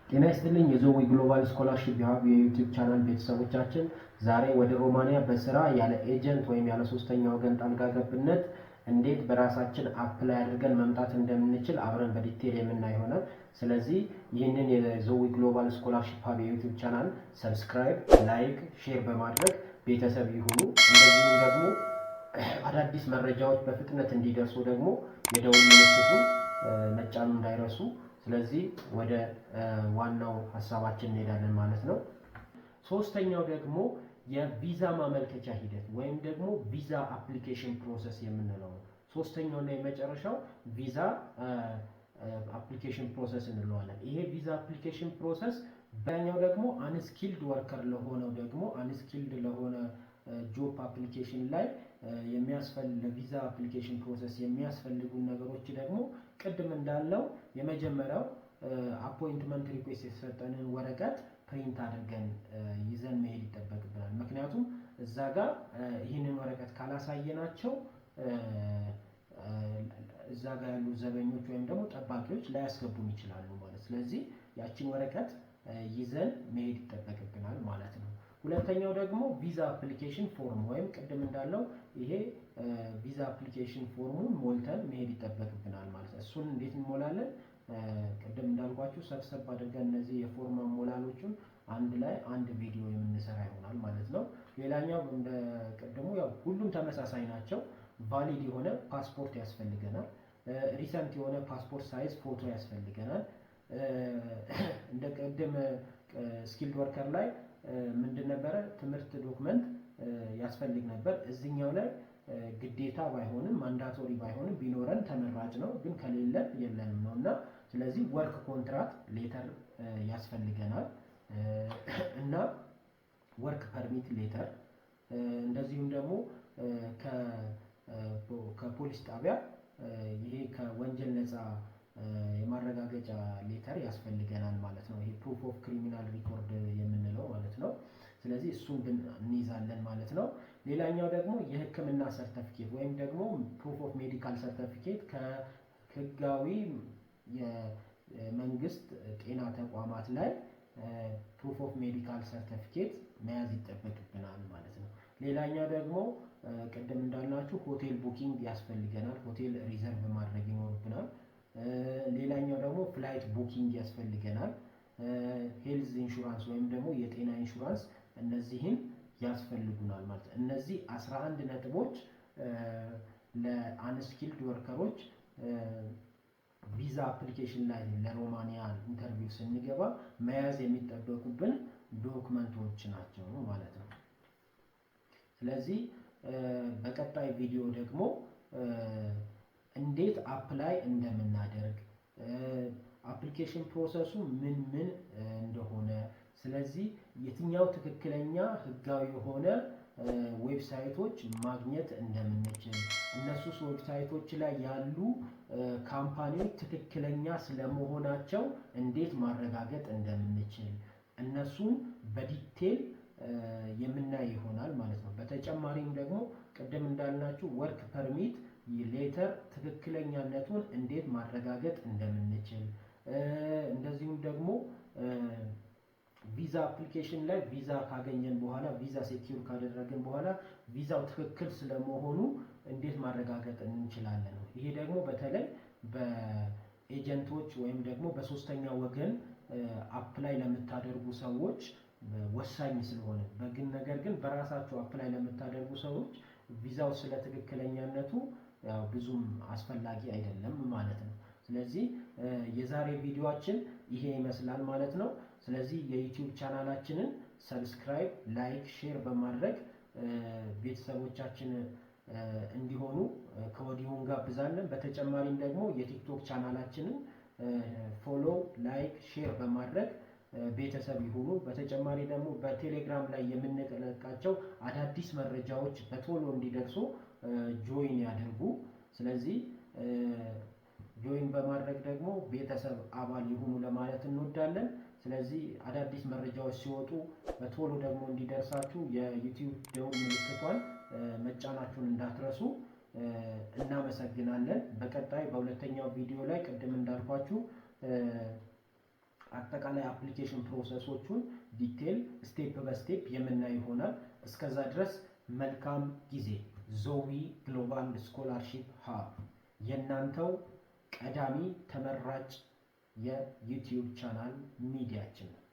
ጤና ይስጥልኝ የዞዊ ግሎባል ስኮላርሺፕ የዩቲዩብ ቻናል ቤተሰቦቻችን፣ ዛሬ ወደ ሮማኒያ በስራ ያለ ኤጀንት ወይም ያለ ሶስተኛ ወገን ጣልቃ ገብነት እንዴት በራሳችን አፕላይ አድርገን መምጣት እንደምንችል አብረን በዲቴል የምናይ ይሆናል። ስለዚህ ይህንን የዞዊ ግሎባል ስኮላርሺፕ የዩቲዩብ ቻናል ሰብስክራይብ፣ ላይክ፣ ሼር በማድረግ ቤተሰብ ይሁኑ። እንደዚሁም ደግሞ አዳዲስ መረጃዎች በፍጥነት እንዲደርሱ ደግሞ የደወል ምልክቱን መጫኑ እንዳይረሱ። ስለዚህ ወደ ዋናው ሀሳባችን እንሄዳለን ማለት ነው። ሶስተኛው ደግሞ የቪዛ ማመልከቻ ሂደት ወይም ደግሞ ቪዛ አፕሊኬሽን ፕሮሰስ የምንለው ነው። ሶስተኛው እና የመጨረሻው ቪዛ አፕሊኬሽን ፕሮሰስ እንለዋለን። ይሄ ቪዛ አፕሊኬሽን ፕሮሰስ በኛው ደግሞ አንስኪልድ ወርከር ለሆነው ደግሞ አንስኪልድ ለሆነ ጆብ አፕሊኬሽን ላይ ለቪዛ አፕሊኬሽን ፕሮሰስ የሚያስፈልጉ ነገሮች ደግሞ ቅድም እንዳለው የመጀመሪያው አፖይንትመንት ሪኩዌስት የተሰጠንን ወረቀት ፕሪንት አድርገን ይዘን መሄድ ይጠበቅብናል። ምክንያቱም እዛ ጋር ይህንን ወረቀት ካላሳየናቸው እዛ ጋር ያሉ ዘበኞች ወይም ደግሞ ጠባቂዎች ላያስገቡን ይችላሉ ማለት። ስለዚህ ያችን ወረቀት ይዘን መሄድ ይጠበቅብናል ማለት ነው። ሁለተኛው ደግሞ ቪዛ አፕሊኬሽን ፎርም ወይም ቅድም እንዳለው ይሄ ቪዛ አፕሊኬሽን ፎርሙን ሞልተን መሄድ ይጠበቅብናል ማለት ነው። እሱን እንዴት እንሞላለን? ቅድም እንዳልኳችሁ ሰብሰብ አድርገን እነዚህ የፎርም አሞላሎቹን አንድ ላይ አንድ ቪዲዮ የምንሰራ ይሆናል ማለት ነው። ሌላኛው እንደ ቅድሙ ያው ሁሉም ተመሳሳይ ናቸው። ቫሊድ የሆነ ፓስፖርት ያስፈልገናል። ሪሰንት የሆነ ፓስፖርት ሳይዝ ፎቶ ያስፈልገናል። እንደ ቅድም ስኪልድ ወርከር ላይ ምንድን ነበረ? ትምህርት ዶክመንት ያስፈልግ ነበር። እዚህኛው ላይ ግዴታ ባይሆንም ማንዳቶሪ ባይሆንም ቢኖረን ተመራጭ ነው፣ ግን ከሌለ የለንም ነው እና ስለዚህ ወርክ ኮንትራክት ሌተር ያስፈልገናል እና ወርክ ፐርሚት ሌተር፣ እንደዚሁም ደግሞ ከፖሊስ ጣቢያ ይሄ ከወንጀል ነፃ የማረጋገጫ ሌተር ያስፈልገናል ማለት ነው። ይሄ ፕሩፍ ኦፍ ክሪሚናል ሪኮርድ የምንለው ማለት ነው። ስለዚህ እሱን እንይዛለን ማለት ነው። ሌላኛው ደግሞ የሕክምና ሰርተፊኬት ወይም ደግሞ ፕሩፍ ኦፍ ሜዲካል ሰርተፊኬት ከህጋዊ የመንግስት ጤና ተቋማት ላይ ፕሩፍ ኦፍ ሜዲካል ሰርተፊኬት መያዝ ይጠበቅብናል ማለት ነው። ሌላኛው ደግሞ ቅድም እንዳልናችሁ ሆቴል ቡኪንግ ያስፈልገናል። ሆቴል ሪዘርቭ ማድረግ ይኖርብናል። ሌላኛው ደግሞ ፍላይት ቡኪንግ ያስፈልገናል። ሄልዝ ኢንሹራንስ ወይም ደግሞ የጤና ኢንሹራንስ፣ እነዚህን ያስፈልጉናል ማለት ነው። እነዚህ 11 ነጥቦች ለአንስኪልድ ወርከሮች ቪዛ አፕሊኬሽን ላይ ለሮማኒያ ኢንተርቪው ስንገባ መያዝ የሚጠበቁብን ዶክመንቶች ናቸው ማለት ነው። ስለዚህ በቀጣይ ቪዲዮ ደግሞ እንዴት አፕላይ እንደምናደርግ አፕሊኬሽን ፕሮሰሱ ምን እንደሆነ፣ ስለዚህ የትኛው ትክክለኛ ህጋዊ የሆነ ዌብሳይቶች ማግኘት እንደምንችል፣ እነሱስ ዌብሳይቶች ላይ ያሉ ካምፓኒዎች ትክክለኛ ስለመሆናቸው እንዴት ማረጋገጥ እንደምንችል እነሱን በዲቴል የምናይ ይሆናል ማለት ነው። በተጨማሪም ደግሞ ቅድም እንዳልናችሁ ወርክ ፐርሚት ሌተር ትክክለኛነቱን እንዴት ማረጋገጥ እንደምንችል፣ እንደዚሁም ደግሞ ቪዛ አፕሊኬሽን ላይ ቪዛ ካገኘን በኋላ ቪዛ ሴኪዩር ካደረግን በኋላ ቪዛው ትክክል ስለመሆኑ እንዴት ማረጋገጥ እንችላለን ነው። ይሄ ደግሞ በተለይ በኤጀንቶች ወይም ደግሞ በሶስተኛ ወገን አፕላይ ለምታደርጉ ሰዎች ወሳኝ ስለሆነ ነገር ግን በራሳቸው አፕላይ ለምታደርጉ ሰዎች ቪዛው ስለ ትክክለኛነቱ ያው ብዙም አስፈላጊ አይደለም ማለት ነው። ስለዚህ የዛሬ ቪዲዮአችን ይሄ ይመስላል ማለት ነው። ስለዚህ የዩቲዩብ ቻናላችንን ሰብስክራይብ፣ ላይክ፣ ሼር በማድረግ ቤተሰቦቻችን እንዲሆኑ ከወዲሁ እንጋብዛለን። በተጨማሪም ደግሞ የቲክቶክ ቻናላችንን ፎሎ፣ ላይክ፣ ሼር በማድረግ ቤተሰብ ይሁኑ። በተጨማሪ ደግሞ በቴሌግራም ላይ የምንለቃቸው አዳዲስ መረጃዎች በቶሎ እንዲደርሱ ጆይን ያድርጉ። ስለዚህ ጆይን በማድረግ ደግሞ ቤተሰብ አባል ይሁኑ ለማለት እንወዳለን። ስለዚህ አዳዲስ መረጃዎች ሲወጡ በቶሎ ደግሞ እንዲደርሳችሁ የዩቲዩብ ደውል ምልክቷን መጫናችሁን እንዳትረሱ። እናመሰግናለን። በቀጣይ በሁለተኛው ቪዲዮ ላይ ቅድም እንዳልኳችሁ አጠቃላይ አፕሊኬሽን ፕሮሰሶቹን ዲቴል ስቴፕ በስቴፕ የምናይ ይሆናል። እስከዛ ድረስ መልካም ጊዜ። ዞዊ ግሎባል ስኮላርሺፕ ሀብ የእናንተው ቀዳሚ ተመራጭ የዩቲዩብ ቻናል ሚዲያችን ነው።